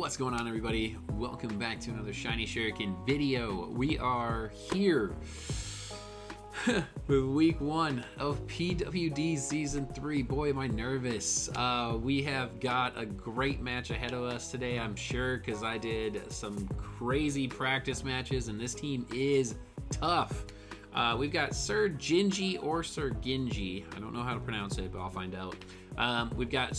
What's going on, everybody? Welcome back to another Shiny Shuriken video. We are here with week 1 of PWD season 3. Boy, am I nervous. We have got a great match ahead of us today, I'm sure, because I did some crazy practice matches and this team is tough. We've got SirGingy or SirGingy. I don't know how to pronounce it, but I'll find out. We've got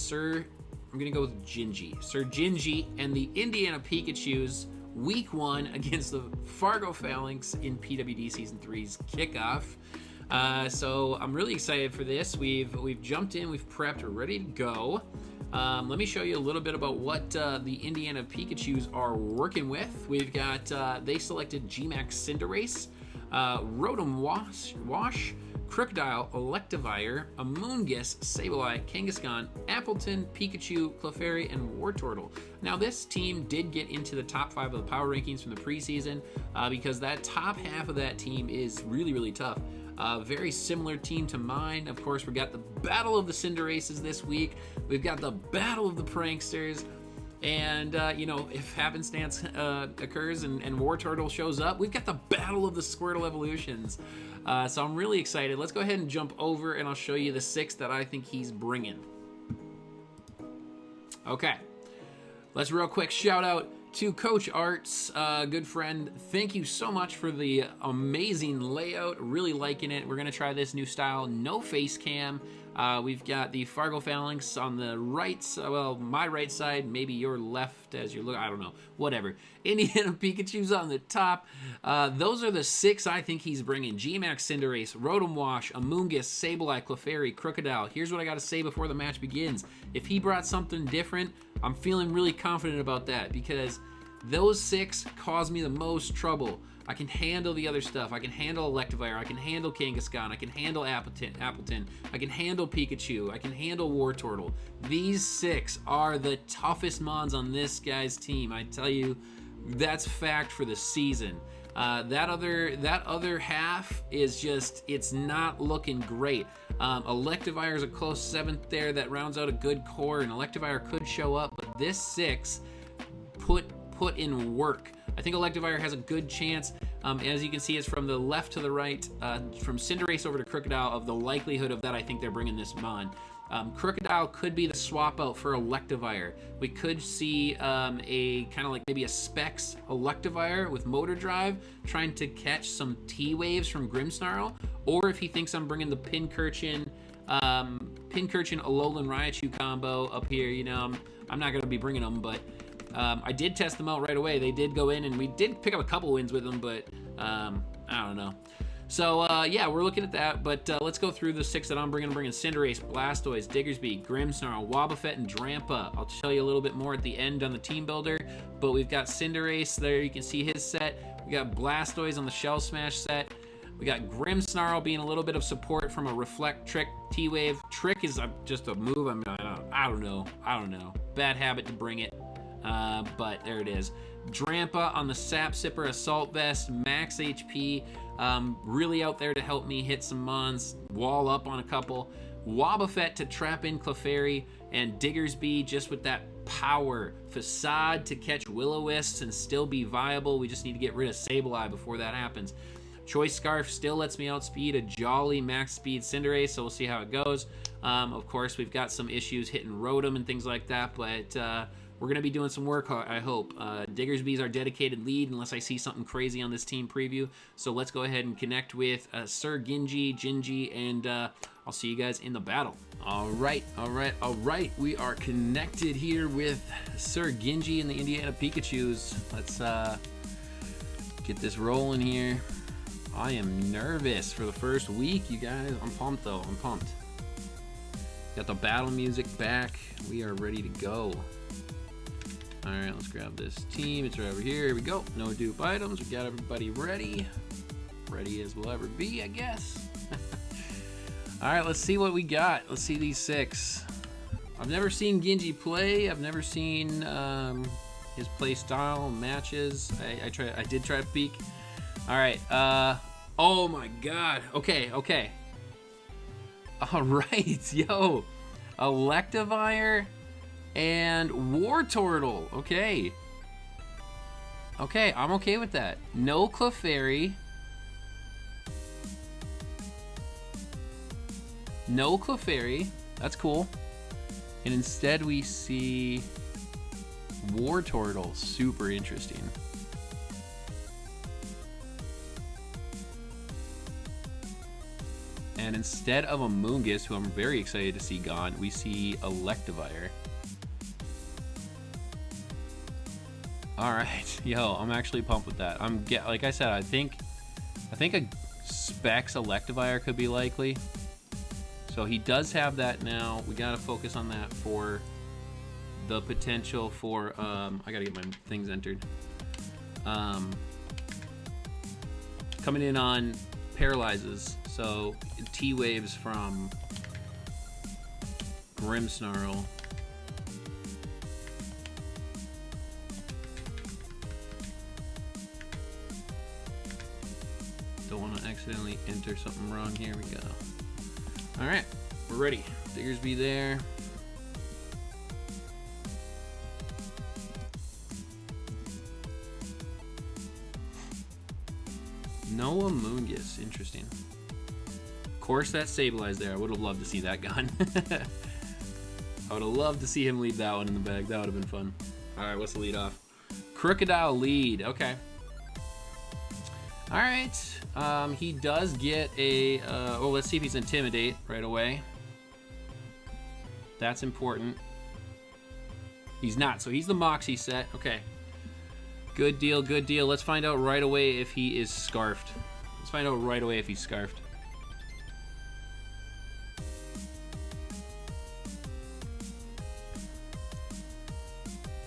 I'm gonna go with SirGingy and the Indiana Pikachus, week 1 against the Fargo Falinks in PWD Season 3's kickoff. So I'm really excited for this. We've jumped in, we've prepped, we're ready to go. Let me show you a little bit about what the Indiana Pikachus are working with. We've got, they selected Gmax Cinderace, Rotom Wash, Crocodile, Electivire, Amoonguss, Sableye, Kangaskhan, Appleton, Pikachu, Clefairy, and Wartortle. Now this team did get into the top 5 of the power rankings from the preseason because that top half of that team is really, really tough. Very similar team to mine. Of course, we got the Battle of the Cinderaces this week. We've got the Battle of the Pranksters. And, you know, if happenstance occurs and Wartortle shows up, we've got the Battle of the Squirtle Evolutions. So I'm really excited. Let's go ahead and jump over and I'll show you the 6 that I think he's bringing. Okay. Let's real quick shout out to Coach Arts, good friend. Thank you so much for the amazing layout. Really liking it. We're going to try this new style, no face cam. We've got the Fargo Falinks on the right, well, my right side, maybe your left as you look, I don't know, whatever. Indiana Pikachu's on the top. Those are the 6 I think he's bringing. Gmax Cinderace, Rotom Wash, Amoonguss, Sableye, Clefairy, Crocodile. Here's what I got to say before the match begins. If he brought something different, I'm feeling really confident about that because those 6 cause me the most trouble. I can handle the other stuff. I can handle Electivire. I can handle Kangaskhan. I can handle Appleton. I can handle Pikachu. I can handle Wartortle. These 6 are the toughest mons on this guy's team. I tell you, that's fact for the season. That other half is just, it's not looking great. Electivire is a close 7th there. That rounds out a good core, and Electivire could show up, but this 6 put in work. I think Electivire has a good chance. As you can see, it's from the left to the right, from Cinderace over to Crocodile, of the likelihood of that. I think they're bringing this mon. Crocodile could be the swap out for Electivire. We could see a kind of like maybe a Specs Electivire with motor drive trying to catch some T-Waves from Grimmsnarl, or if he thinks I'm bringing the Pincurchin Alolan Raichu combo up here, you know, I'm not going to be bringing them, but I did test them out right away. They did go in, and we did pick up a couple wins with them, but I don't know. So, yeah, we're looking at that, but let's go through the 6 that I'm bringing. I'm bringing Cinderace, Blastoise, Diggersby, Grimmsnarl, Wobbuffet, and Drampa. I'll tell you a little bit more at the end on the team builder, but we've got Cinderace there. You can see his set. We got Blastoise on the Shell Smash set. We got Grimmsnarl being a little bit of support from a Reflect, Trick, T-Wave. Trick is just a move. I mean, I don't know. Bad habit to bring it. But there it is. Drampa on the Sap Sipper Assault Vest, max HP, really out there to help me hit some mons, wall up on a couple. Wobbuffet to trap in Clefairy, and Diggersby just with that power. Facade to catch Will-O-Wisps and still be viable. We just need to get rid of Sableye before that happens. Choice Scarf still lets me outspeed a Jolly max speed Cinderace, so we'll see how it goes. Of course, we've got some issues hitting Rotom and things like that, but we're going to be doing some work, I hope. Diggersby's our dedicated lead unless I see something crazy on this team preview. So let's go ahead and connect with SirGingy, and I'll see you guys in the battle. All right. We are connected here with SirGingy and the Indiana Pikachus. Let's get this rolling here. I am nervous for the first week, you guys. I'm pumped, though. I'm pumped. Got the battle music back. We are ready to go. All right, let's grab this team. It's right over here. Here we go. No dupe items. We got everybody ready. Ready as we'll ever be, I guess. All right, let's see what we got. Let's see these 6. I've never seen Gingy play. I've never seen his play style matches. I did try to peek. All right. Oh my God. Okay. All right, yo. Electivire and Wartortle. Okay. Okay, I'm okay with that. No Clefairy. No Clefairy. That's cool. And instead we see War Turtle. Super interesting. And instead of a Moongus, who I'm very excited to see gone, we see Electivire. All right, yo, I'm actually pumped with that. Like I said, I think a Specs Electivire could be likely. So he does have that now. We gotta focus on that for the potential for. I gotta get my things entered. Coming in on paralyzes. So T-Waves from Grimmsnarl. Don't want to accidentally enter something wrong. Here we go. All right, we're ready. Diggersby there. Noah Moongus, interesting. Of course, that Sableye there. I would have loved to see that gone. I would have loved to see him leave that one in the bag. That would have been fun. All right, what's the lead off? Crocodile lead. Okay. All right. He does get a. Well, let's see if he's Intimidate right away. That's important. He's not. So he's the Moxie set. Okay. Good deal. Good deal. Let's find out right away if he is Scarfed. Let's find out right away if he's Scarfed.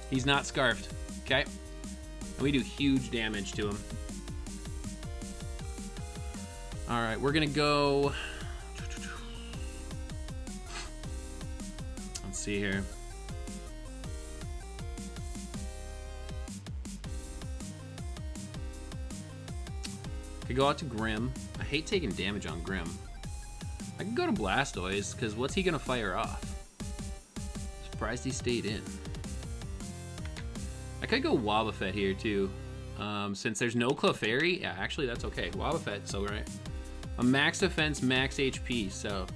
He's not Scarfed. Okay. And we do huge damage to him. All right, we're gonna go. Let's see here. Could go out to Grim. I hate taking damage on Grim. I could go to Blastoise, because what's he gonna fire off? Surprised he stayed in. I could go Wobbuffet here too. Since there's no Clefairy, yeah, actually that's okay. Wobbuffet, so right. A max defense, max HP, so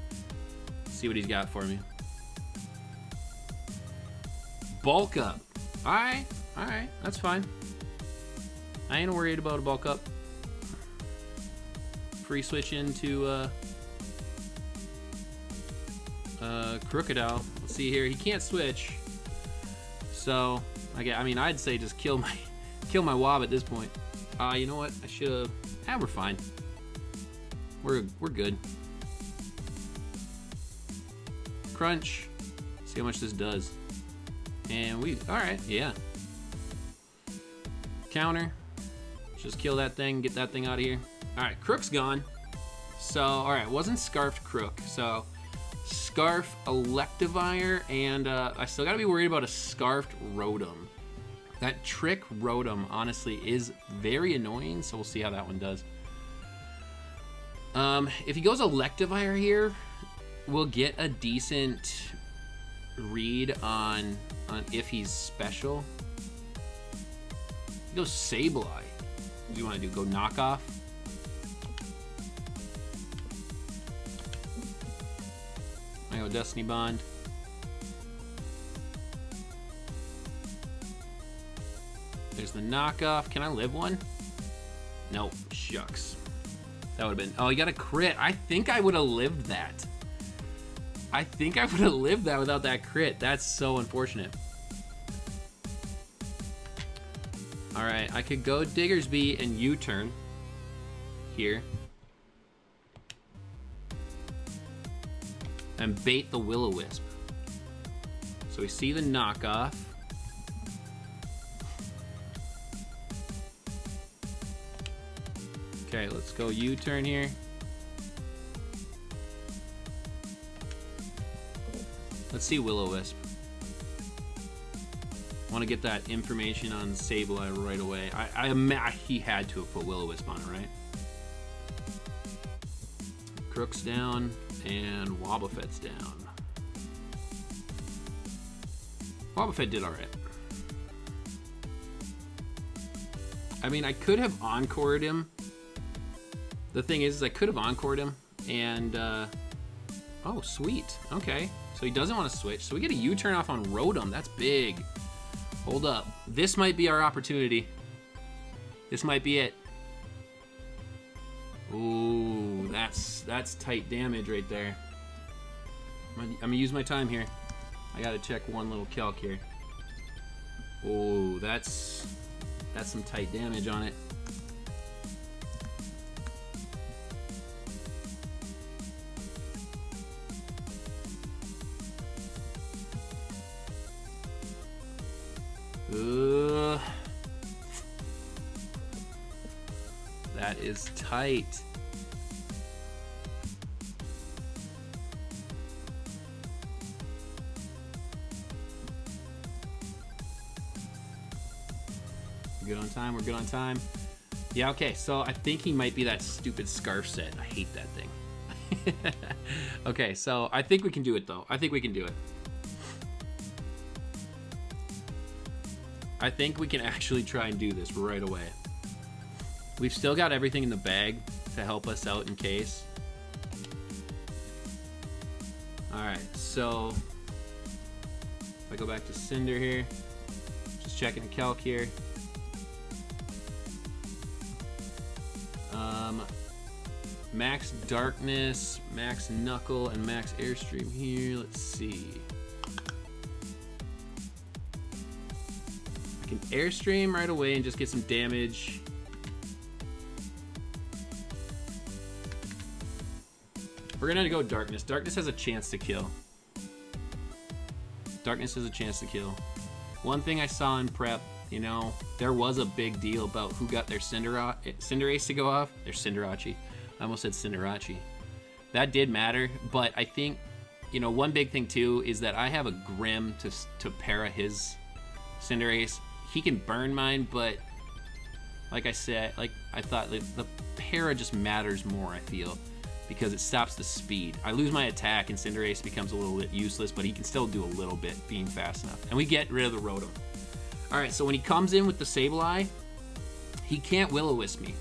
let's see what he's got for me. Bulk up. Alright, that's fine. I ain't worried about a bulk up. Free switch into Crocodile. Let's see here. He can't switch. So I mean I'd say just kill my Wob at this point. You know what? I should have. We're fine. We're good. Crunch. See how much this does. And all right, yeah. Counter. Just kill that thing, get that thing out of here. All right, Crook's gone. So, all right, wasn't Scarfed Crook. So, Scarf Electivire, and I still gotta be worried about a Scarfed Rotom. That Trick Rotom, honestly, is very annoying, so we'll see how that one does. If he goes Electivire here, we'll get a decent read on if he's special. He goes Sableye. What do you want to do? Go knockoff? I go Destiny Bond. There's the knockoff. Can I live one? Nope. Shucks. That would have been. Oh, you got a crit. I think I would have lived that. I think I would have lived that without that crit. That's so unfortunate. All right, I could go Diggersby and U-turn here. And bait the Will-O-Wisp. So we see the knockoff. Okay, let's go U-turn here. Let's see Will-O-Wisp. Want to get that information on Sableye right away. He had to have put Will-O-Wisp on it, right? Crook's down and Wobbuffet's down. Wobbuffet did all right. I mean, I could have encored him. The thing is I could have encored him and, oh, sweet. Okay. So he doesn't want to switch. So we get a U-turn off on Rotom. That's big. Hold up. This might be our opportunity. This might be it. Ooh, that's tight damage right there. I'm gonna use my time here. I gotta check one little calc here. Ooh, that's some tight damage on it. That is tight. We're good on time, we're good on time. Yeah, okay, so I think he might be that stupid scarf set. I hate that thing. Okay, so I think we can do it though. I think we can do it. I think we can actually try and do this right away. We've still got everything in the bag to help us out in case. Alright, so if I go back to Cinder here, just checking the calc here. Max Darkness, Max Knuckle, and Max Airstream here. Let's see. I can Airstream right away and just get some damage. We're gonna go Darkness. Darkness has a chance to kill. Darkness has a chance to kill. One thing I saw in prep, you know, there was a big deal about who got their Cinderace to go off. Their Cinderace. I almost said Cinderace. That did matter, but I think, you know, one big thing too is that I have a Grim to para his Cinderace. He can burn mine, but like I said, like I thought, the para just matters more, I feel, because it stops the speed. I lose my attack and Cinderace becomes a little bit useless, but he can still do a little bit being fast enough. And we get rid of the Rotom. All right, so when he comes in with the Sableye, he can't Will-O-Wisp me.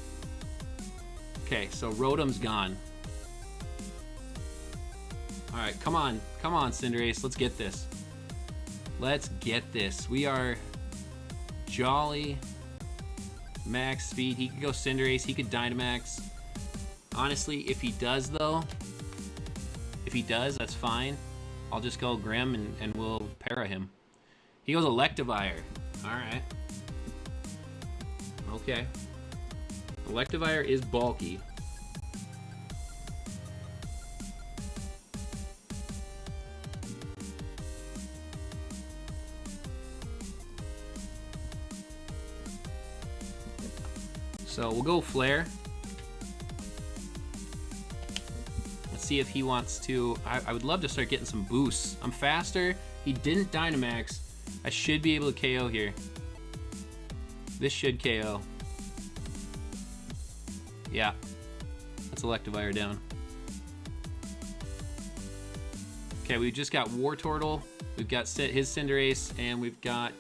Okay, so Rotom's gone. All right, come on, Cinderace, let's get this. Let's get this. We are Jolly, max speed. He could go Cinderace, he could Dynamax. Honestly, if he does though, that's fine. I'll just go Grim and we'll para him. He goes Electivire. All right. Okay. Electivire is bulky. So we'll go Flare. Let's see if he wants to. I would love to start getting some boosts. I'm faster. He didn't Dynamax. I should be able to KO here. This should KO. Yeah, that's Electivire down. Okay, we've just got Wartortle, we've got his Cinderace, and we've got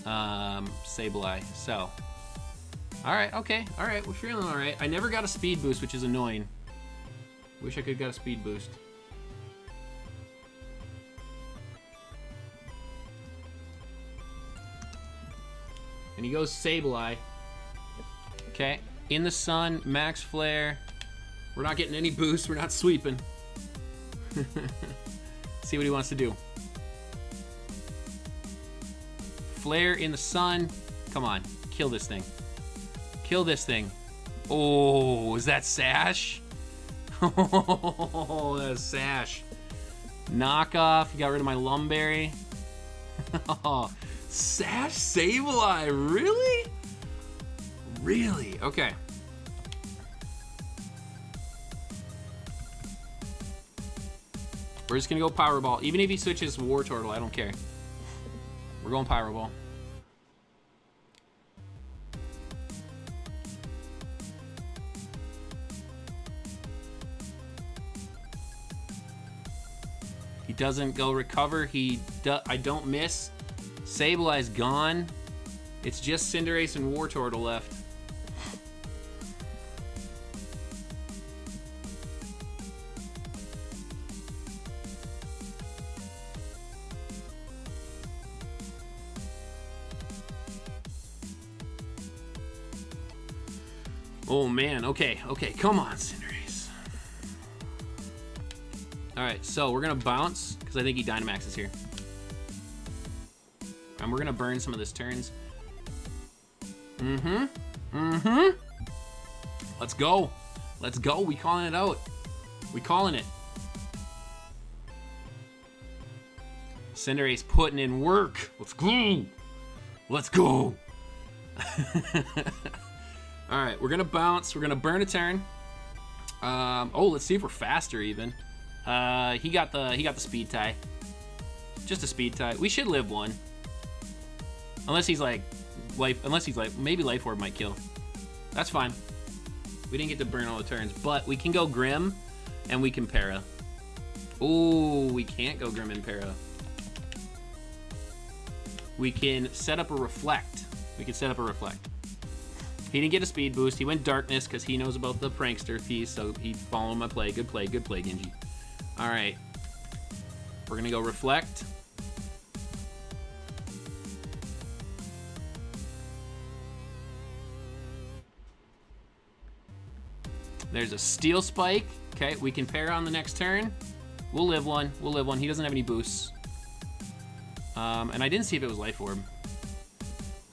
Sableye. So, all right, okay, all right, we're feeling all right. I never got a speed boost, which is annoying. Wish I could have got a speed boost. And he goes Sableye. Okay. In the sun, max flare. We're not getting any boost. We're not sweeping. See what he wants to do. Flare in the sun. Come on. Kill this thing. Kill this thing. Oh, is that Sash? Oh, that's Sash. Knockoff. You got rid of my Lumberry. Oh, Sash Sableye. Really? Really? Okay. We're just gonna go Powerball. Even if he switches Wartortle, I don't care. We're going Powerball. He doesn't go Recover. I don't miss. Sableye's gone. It's just Cinderace and Wartortle left. Oh man, okay, come on, Cinderace. Alright, so we're gonna bounce, because I think he Dynamaxes here. And we're gonna burn some of this turns. Let's go. Let's go, we calling it out. We calling it. Cinderace putting in work. Let's go. Let's go. All right, we're gonna bounce. We're gonna burn a turn. Oh, let's see if we're faster even. He got the speed tie. Just a speed tie. We should live one. Unless he's like maybe Life Orb might kill. That's fine. We didn't get to burn all the turns, but we can go Grim and we can Para. Ooh, we can't go Grim and Para. We can set up a Reflect. We can set up a Reflect. He didn't get a speed boost. He went Darkness because he knows about the Prankster piece, so he followed my play. Good play, Genji. All right. We're going to go Reflect. There's a Steel Spike. Okay, we can Para on the next turn. We'll live one. We'll live one. He doesn't have any boosts. And I didn't see if it was Life Orb.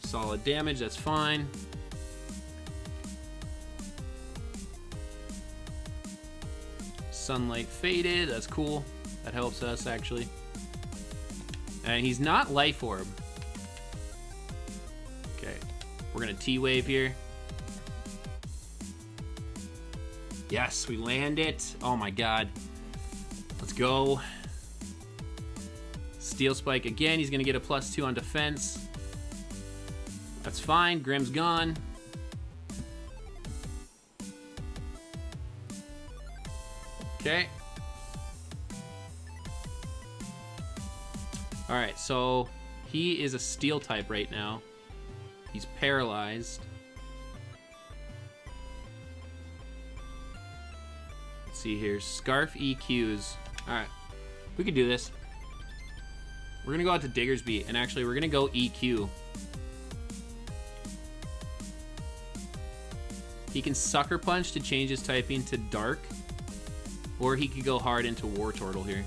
Solid damage, that's fine. Sunlight faded, that's cool. That helps us, actually. And he's not Life Orb. Okay, we're gonna T-Wave here. Yes, we land it. Oh my god. Let's go. Steel Spike again. He's gonna get a +2 on defense. That's fine. Grim's gone. Okay. Alright, so he is a Steel type right now. He's paralyzed. Let's see here. Scarf EQs. Alright. We can do this. We're gonna go out to Diggersby, and actually we're gonna go EQ. He can Sucker Punch to change his typing to Dark, or he could go hard into Wartortle here.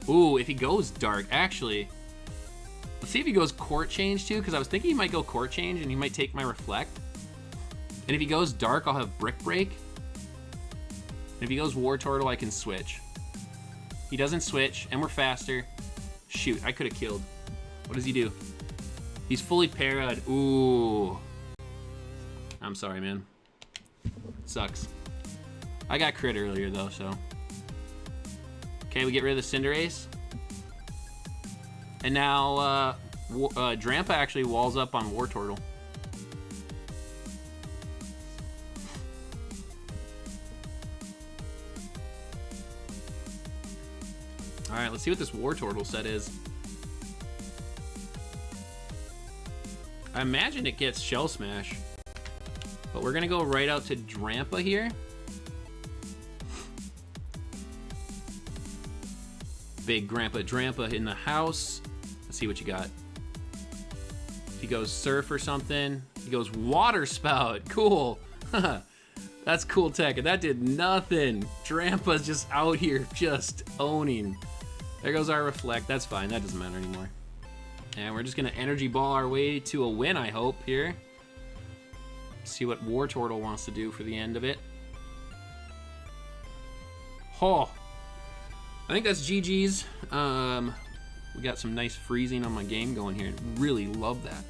Ooh, if he goes Dark, actually, let's see if he goes Court Change too, because I was thinking he might go Court Change and he might take my Reflect. And if he goes Dark, I'll have Brick Break. And if he goes Wartortle, I can switch. He doesn't switch, and we're faster. Shoot, I could have killed. What does he do? He's fully para'd. Ooh. I'm sorry, man. Sucks. I got crit earlier, though, so. Okay, we get rid of the Cinderace. And now, Drampa actually walls up on Wartortle. Alright, let's see what this Wartortle set is. I imagine it gets Shell Smash. But we're gonna go right out to Drampa here. Big Grandpa Drampa in the house. Let's see what you got. If he goes Surf or something, he goes Water Spout. Cool. That's cool tech, and that did nothing. Drampa's just out here just owning. There goes our Reflect. That's fine. That doesn't matter anymore. And we're just going to Energy Ball our way to a win, I hope, here. See what Wartortle wants to do for the end of it. Oh. I think that's GG's. We got some nice freezing on my game going here. Really love that.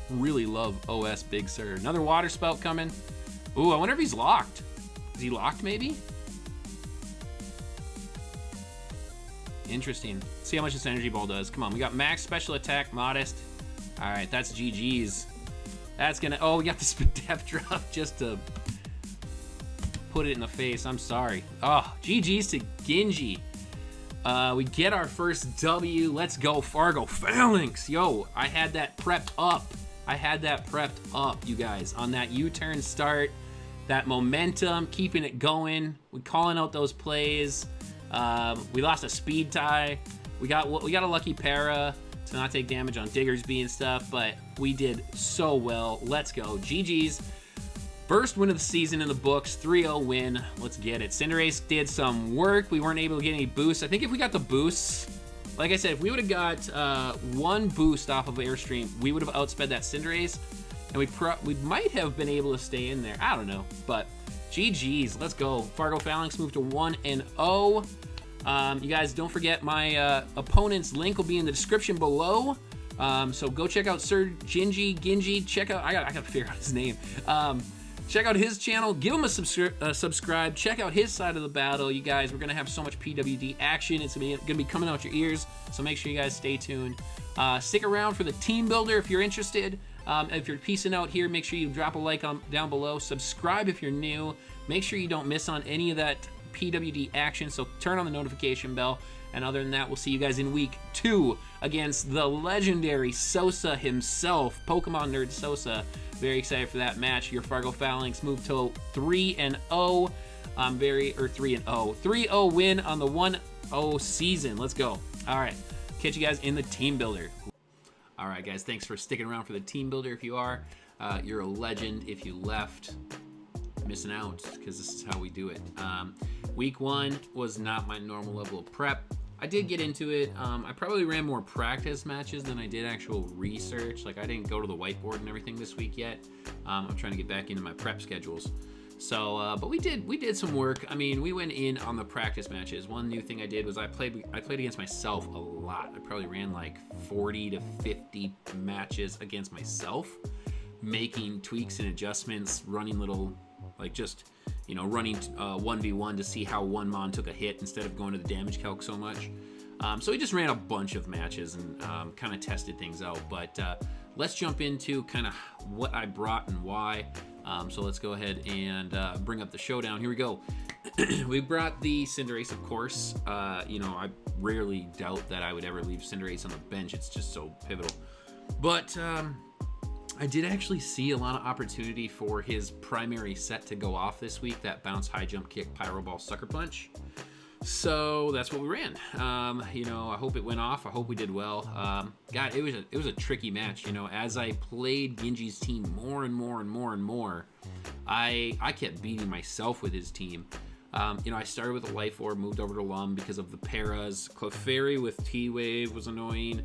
Really love OS Big Sur. Another Water Spout coming. Ooh, I wonder if he's locked. Is he locked, maybe? Interesting. Let's see how much this Energy Ball does. Come on, we got max special attack, modest. All right, that's GG's. That's gonna, oh, we got the Spadef drop just to put it in the face. I'm sorry. Oh, GG's to Genji. We get our first W. Let's go, Fargo Falinks. Yo, I had that prepped up. You guys, on that U-turn start. That momentum, keeping it going. We calling out those plays. We lost a speed tie. We got a lucky para to not take damage on Diggersby and stuff, but we did so well. Let's go. GG's. First win of the season in the books, 3-0 win. Let's get it. Cinderace did some work. We weren't able to get any boosts. I think if we got the boosts, like I said, if we would have got one boost off of Airstream, we would have outsped that Cinderace, and we might have been able to stay in there. I don't know, but GG's. Let's go. Fargo Falinks moved to 1-0. You guys, don't forget my opponent's link will be in the description below. So go check out SirGingy. Check out, I gotta figure out his name. Check out his channel. Give him a subscribe. Check out his side of the battle. You guys, we're gonna have so much PWD action. It's gonna be coming out your ears. So make sure you guys stay tuned. Stick around for the team builder if you're interested. If you're peacing out here, make sure you drop a like down below. Subscribe if you're new. Make sure you don't miss on any of that PWD action, so turn on the notification bell. And other than that, we'll see you guys in week 2 against the legendary Sosa himself, Pokemon Nerd Sosa. Very excited for that match. Your Fargo Falinks moved to 3-0. 3-0 win on the 1-0 season. Let's go. All right, catch you guys in the team builder. All right, guys, thanks for sticking around for the team builder. If you are, you're a legend. If you left, missing out, because this is how we do it. Week 1 was not my normal level of prep. I did get into it. I probably ran more practice matches than I did actual research. Like, I didn't go to the whiteboard and everything this week yet. I'm trying to get back into my prep schedules. So, but we did some work. I mean, we went in on the practice matches. One new thing I did was I played against myself a lot. I probably ran like 40 to 50 matches against myself, making tweaks and adjustments, running little, like, just, you know, running 1v1 to see how one mon took a hit instead of going to the damage calc so much. So we just ran a bunch of matches and kind of tested things out. But let's jump into kind of what I brought and why. So let's go ahead and bring up the showdown. Here we go. We brought the Cinderace, of course. You know, I rarely doubt that I would ever leave Cinderace on the bench. It's just so pivotal. But I did actually see a lot of opportunity for his primary set to go off this week, that bounce, high jump, kick, pyro ball, sucker punch. So that's what we ran. You know, I hope it went off. I hope we did well. God, it was a tricky match. You know, as I played Genji's team more and more, I kept beating myself with his team. You know, I started with a Life Orb, moved over to Lum because of the paras. Clefairy with T-Wave was annoying.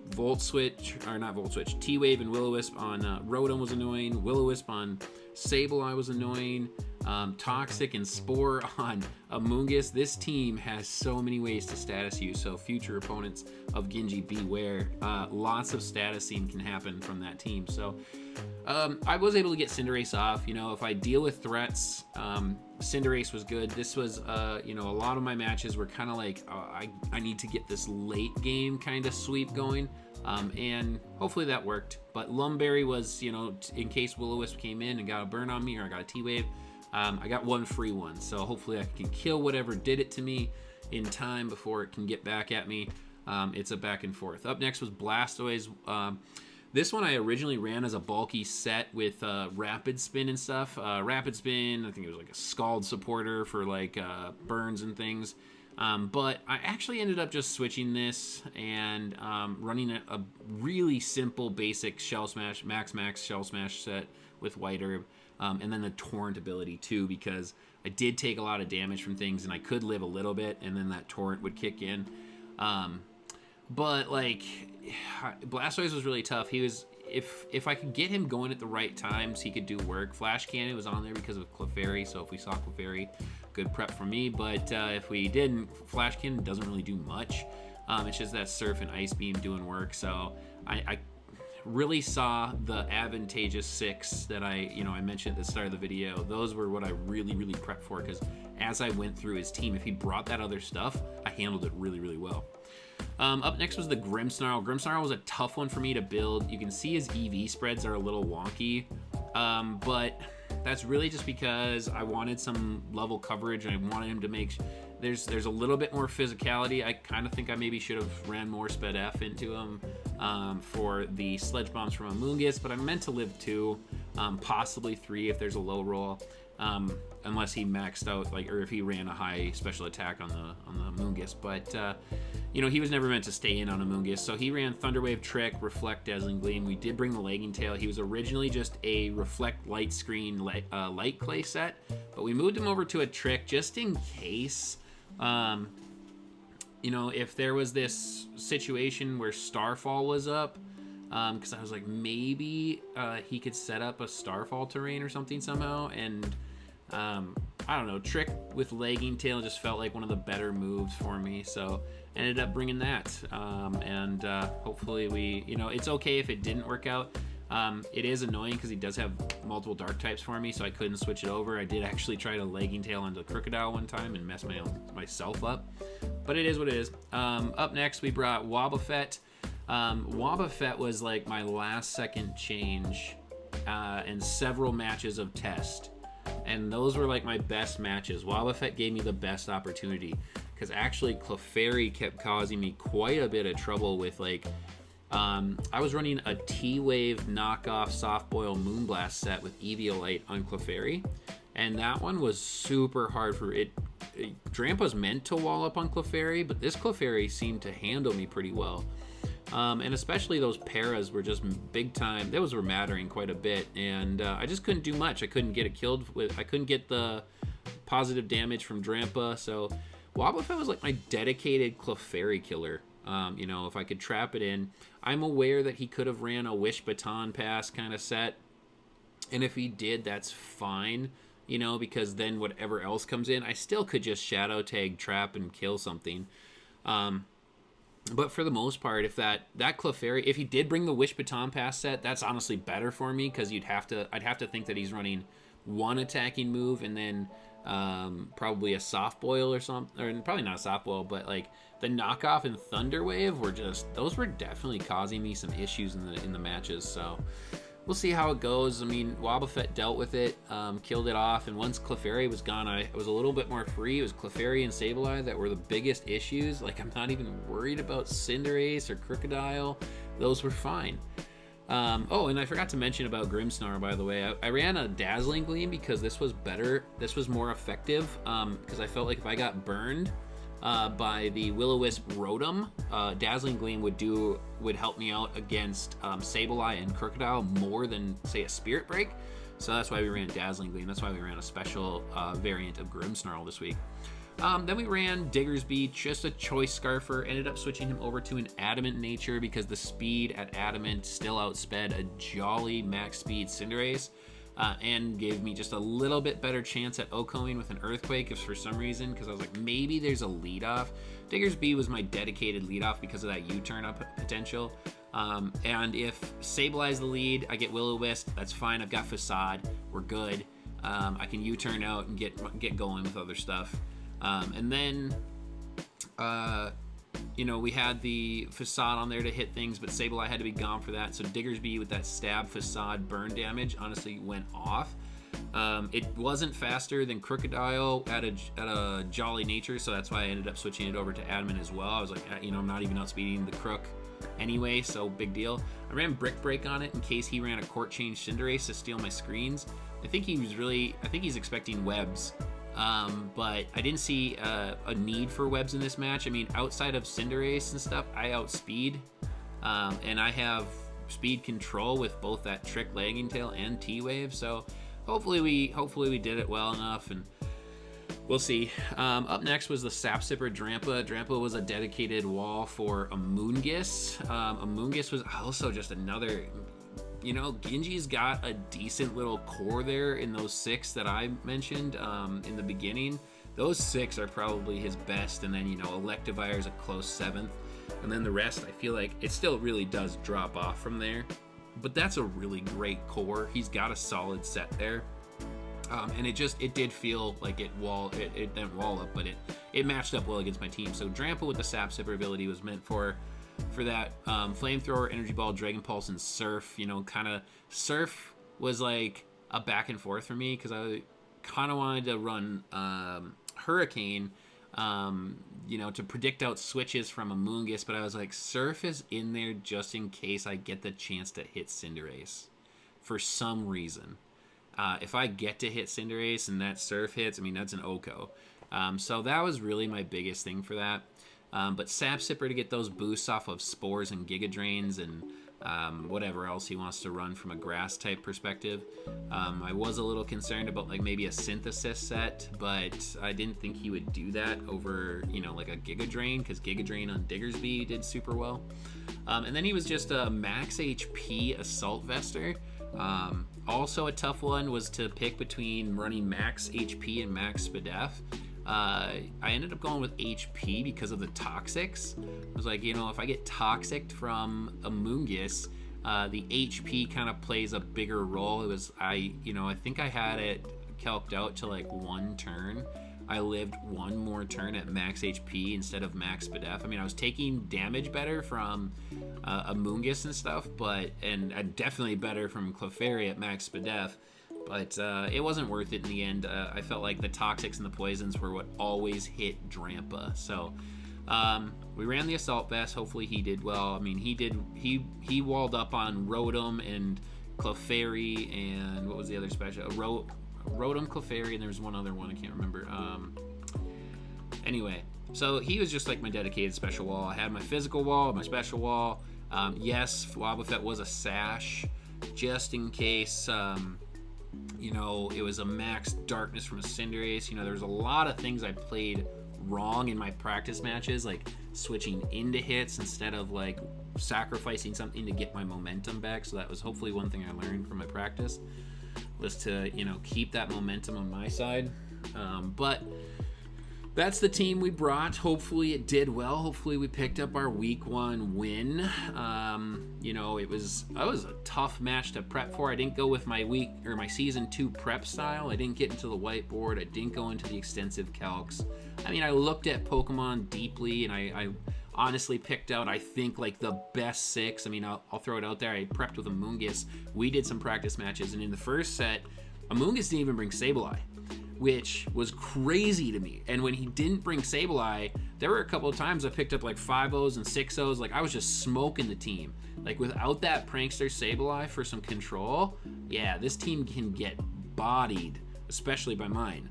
Volt Switch, or not Volt Switch, T-Wave and Will-O-Wisp on Rotom was annoying. Will-O-Wisp on Sableye was annoying. Toxic and Spore on Amoonguss. This team has so many ways to status you, so future opponents of Genji, beware. Lots of statusing can happen from that team. So I was able to get Cinderace off. You know, if I deal with threats, Cinderace was good. This was, you know, a lot of my matches were kind of like, I need to get this late game kind of sweep going. And hopefully that worked. But Lumberry was, you know, in case Will-O-Wisp came in and got a burn on me, or I got a T-Wave, I got one free one. So hopefully I can kill whatever did it to me in time before it can get back at me. It's a back and forth. Up next was Blastoise. This one I originally ran as a bulky set with Rapid Spin and stuff. Rapid Spin, I think it was like a Scald supporter for like burns and things. But I actually ended up just switching this and running a really simple basic Shell Smash, Max Shell Smash set with White Herb. And then the Torrent ability too, because I did take a lot of damage from things and I could live a little bit and then that Torrent would kick in. But like, Blastoise was really tough. He was, if I could get him going at the right times, he could do work. Flash Cannon was on there because of Clefairy, so if we saw Clefairy, good prep for me. But if we didn't, Flash Cannon doesn't really do much. It's just that Surf and Ice Beam doing work. So I really saw the advantageous 6 that I mentioned at the start of the video. Those were what I really prepped for, because as I went through his team, if he brought that other stuff, I handled it really well. Up next was the Grimmsnarl. Grimmsnarl was a tough one for me to build. You can see his EV spreads are a little wonky, but that's really just because I wanted some level coverage and I wanted him to make there's a little bit more physicality. I kind of think I maybe should have ran more Sped F into him for the Sledge Bombs from Amoonguss, but I meant to live 2, possibly 3 if there's a low roll, unless he maxed out, like, or if he ran a high special attack on the Amoonguss. But you know, he was never meant to stay in on Amoonguss, so he ran Thunderwave, Trick, Reflect, Dazzling Gleam. We did bring the Lagging Tail. He was originally just a Reflect Light Screen Light Clay set, but we moved him over to a Trick just in case. You know, if there was this situation where Starfall was up, because I was like, maybe he could set up a Starfall terrain or something somehow, and I don't know, Trick with Lagging Tail just felt like one of the better moves for me, so ended up bringing that, and hopefully we, you know, it's okay if it didn't work out. It is annoying because he does have multiple dark types for me, so I couldn't switch it over. I did actually try to Lagging Tail onto Crocodile one time and mess myself up, but it is what it is. Up next, we brought Wobbuffet. Wobbuffet was like my last second change in several matches of test, and those were like my best matches. Wobbuffet gave me the best opportunity because actually Clefairy kept causing me quite a bit of trouble with, like, I was running a T-Wave knockoff Soft Boil Moonblast set with Eviolite on Clefairy, and that one was super hard for it. Drampa's meant to wall up on Clefairy, but this Clefairy seemed to handle me pretty well. And especially those paras were just big time. Those were mattering quite a bit, and I just couldn't do much. I couldn't get it killed I couldn't get the positive damage from Drampa, so Wobbuffet was like my dedicated Clefairy killer. You know, if I could trap it in. I'm aware that he could have ran a Wish Baton Pass kind of set, and if he did, that's fine, you know, because then whatever else comes in, I still could just Shadow Tag, trap, and kill something. But for the most part, if that Clefairy, if he did bring the Wish Baton Pass set, that's honestly better for me, because I'd have to think that he's running one attacking move and then probably a Soft Boil or something, or probably not a Soft Boil, but like the knockoff and Thunder Wave were those were definitely causing me some issues in the matches. So we'll see how it goes. I mean, Wobbuffet dealt with it, killed it off, and once Clefairy was gone, I was a little bit more free. It was Clefairy and Sableye that were the biggest issues. Like, I'm not even worried about Cinderace or Crocodile. Those were fine. Oh, and I forgot to mention about Grimmsnarl, by the way. I ran a Dazzling Gleam because this was better. This was more effective, because I felt like if I got burned by the Will-O-Wisp Rotom, Dazzling Gleam would help me out against Sableye and Crocodile more than, say, a Spirit Break. So that's why we ran Dazzling Gleam. That's why we ran a special variant of Grimmsnarl this week. Then we ran Diggersby, just a choice Scarfer. Ended up switching him over to an Adamant nature because the speed at Adamant still outsped a jolly max speed Cinderace, and gave me just a little bit better chance at OHKOing with an Earthquake if for some reason, because I was like, maybe there's a leadoff. Diggersby was my dedicated leadoff because of that U-turn up potential. And if Sableye's the lead, I get Will-O-Wisp, that's fine. I've got Facade, we're good. I can U-turn out and get going with other stuff. And then, you know, we had the Facade on there to hit things, but Sableye had to be gone for that. So Diggersby with that stab, Facade, burn damage honestly went off. It wasn't faster than Crocodile at a jolly nature, so that's why I ended up switching it over to Adamant as well. I was like, you know, I'm not even outspeeding the Crook anyway, so big deal. I ran Brick Break on it in case he ran a Court Change Cinderace to steal my screens. I think he's expecting webs. But I didn't see a need for webs in this match. I mean, outside of Cinderace and stuff, I outspeed, and I have speed control with both that Trick, Lagging Tail, and T-Wave. So hopefully we did it well enough, and we'll see. Up next was the Sap Sipper Drampa. Drampa was a dedicated wall for Amoonguss. Amoonguss was also just another. You know, Genji's got a decent little core there in those 6 that I mentioned in the beginning. Those 6 are probably his best, and then, you know, Electivire is a close 7th. And then the rest, I feel like it still really does drop off from there. But that's a really great core. He's got a solid set there. And it did feel like it didn't wall up, but it matched up well against my team. So Drampa with the Sap Sipper ability was meant for that Flamethrower, Energy Ball, Dragon Pulse, and Surf. You know, kind of Surf was like a back and forth for me because I kind of wanted to run Hurricane you know, to predict out switches from Amoonguss, but I was like, Surf is in there just in case I get the chance to hit Cinderace for some reason. If I get to hit Cinderace and that Surf hits, I mean, that's an OHKO. So that was really my biggest thing for that. But Sap Sipper to get those boosts off of Spores and Giga Drains and whatever else he wants to run from a grass type perspective. I was a little concerned about like maybe a Synthesis set, but I didn't think he would do that over, you know, like a Giga Drain, because Giga Drain on Diggersby did super well. And then he was just a max HP Assault Vester. Also a tough one was to pick between running max HP and max Spadef. I ended up going with HP because of the Toxics. I was like, you know, if I get Toxic from Amoonguss, the HP kind of plays a bigger role. It was, I think I had it calced out to like 1 turn. I lived 1 more turn at max HP instead of max Spadef. I mean, I was taking damage better from Amoonguss and stuff, and definitely better from Clefairy at max Spadef, but it wasn't worth it in the end. I felt like the Toxics and the Poisons were what always hit Drampa. So we ran the Assault Vest. Hopefully he did well. I mean, he walled up on Rotom and Clefairy, and what was the other special? Rotom, Clefairy, and there was one other one I can't remember. Anyway, so he was just like my dedicated special wall. I had my physical wall, my special wall. Yes, Wobbuffet was a sash, just in case, you know, it was a max darkness from a Cinderace. You know, there was a lot of things I played wrong in my practice matches, like switching into hits instead of like sacrificing something to get my momentum back. So that was hopefully one thing I learned from my practice, was to, you know, keep that momentum on my side. But that's the team we brought. Hopefully it did well. Hopefully we picked up our week 1 win. You know, it was a tough match to prep for. I didn't go with my season 2 prep style. I didn't get into the whiteboard. I didn't go into the extensive calcs. I mean, I looked at Pokemon deeply, and I honestly picked out, I think, like the best 6. I mean, I'll throw it out there. I prepped with Amoonguss. We did some practice matches, and in the first set, Amoonguss didn't even bring Sableye, which was crazy to me. And when he didn't bring Sableye, there were a couple of times I picked up like 5-0s and 6-0s. Like, I was just smoking the team. Like, without that prankster Sableye for some control, yeah, this team can get bodied, especially by mine.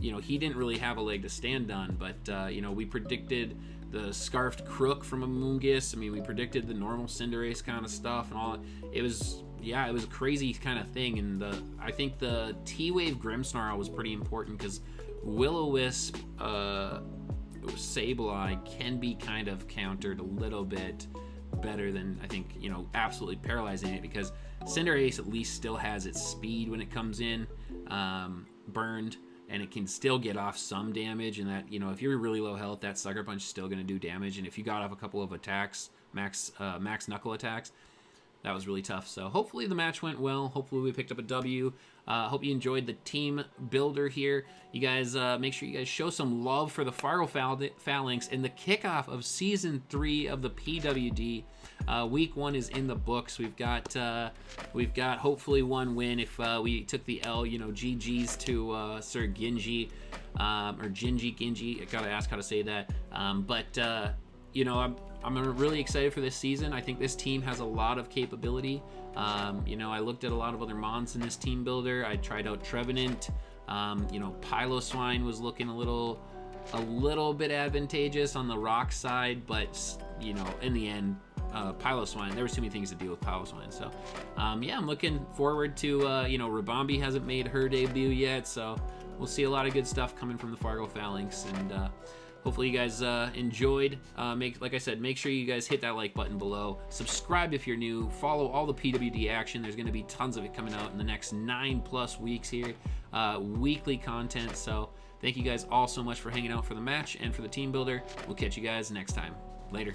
You know, he didn't really have a leg to stand on, but, you know, we predicted the Scarfed Crook from Amoonguss. I mean, we predicted the normal Cinderace kind of stuff and all. It was a crazy kind of thing. And I think the T-Wave Grimmsnarl was pretty important because Will-O-Wisp, Sableye can be kind of countered a little bit better than, I think, you know, absolutely paralyzing it, because Cinderace at least still has its speed when it comes in, burned, and it can still get off some damage. And that, you know, if you're really low health, that Sucker Punch is still going to do damage. And if you got off a couple of attacks, max knuckle attacks, that was really tough. So hopefully the match went well. Hopefully we picked up a W. Hope you enjoyed the team builder here. You guys, make sure you guys show some love for the Fargo Falinks in the kickoff of Season 3 of the PWD. Week 1 is in the books. We've got hopefully 1 win. If we took the L, you know, GG's to SirGingy, or Gingy. I gotta ask how to say that. You know, I'm really excited for this season. I think this team has a lot of capability. You know, I looked at a lot of other mons in this team builder. I tried out Trevenant. You know, Piloswine was looking a little bit advantageous on the rock side, but, you know, in the end, Piloswine, there was too many things to deal with Piloswine. So, yeah, I'm looking forward to, you know, Rabambi hasn't made her debut yet, so we'll see a lot of good stuff coming from the Fargo Falinks. And, hopefully you guys enjoyed. Like I said, make sure you guys hit that like button below. Subscribe if you're new. Follow all the PWD action. There's going to be tons of it coming out in the next 9+ weeks here. Weekly content. So thank you guys all so much for hanging out for the match and for the team builder. We'll catch you guys next time. Later.